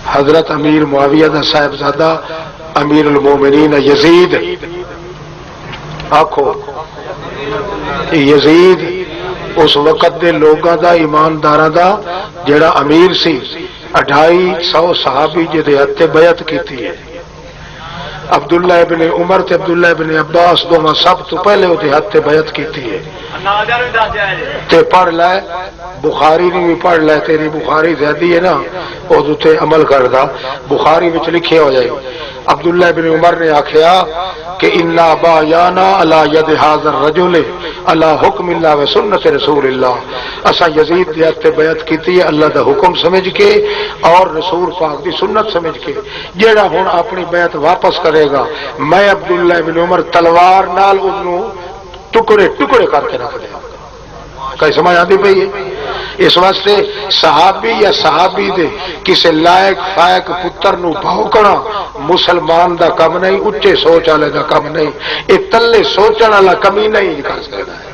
حضرت امیر معاویہ دا صاحبزادہ امیر المومنین یزید، آکھو یزید اس وقت دے لوگاں دا ایمانداراں دا جڑا امیر سی، 250 صحابی جدے ہتھے بیعت کیتی ہے۔ عبداللہ ابن عمر تے عبداللہ ابن عباس دونوں سب تو پہلے وہ ہاتھ بیعت کیتی ہے۔ تے پڑھ لے بخاری نے بھی پڑھ لے، تیری بخاری زیادی ہے نا وہ تے عمل کردا، بخاری وچ لکھے ہو جائے عبداللہ ابن عمر نے آکھیا کہ انا بایانا علی ید ھذا الرجل علی حکم اللہ و سنت رسول اللہ، اسا یزید دے ہاتھ بیعت کیتی ہے اللہ دا حکم سمجھ کے اور رسول پاک دی سنت سمجھ کے، جیڑا ہن اپنی بیعت واپس کرے گا میں عبداللہ ابن عمر تلوار نال انہوں ٹکڑے ٹکڑے کر کے رکھ دیا۔ کئی سمجھ آتی پئی ہے؟ اس واسطے صحابی یا صحابی دے کسے لائق فائق پتر نو بھوکنا مسلمان دا کم نہیں، اچے سوچ والے دا کم نہیں، یہ تلے سوچن والا کمی نہیں کر سکتا ہے۔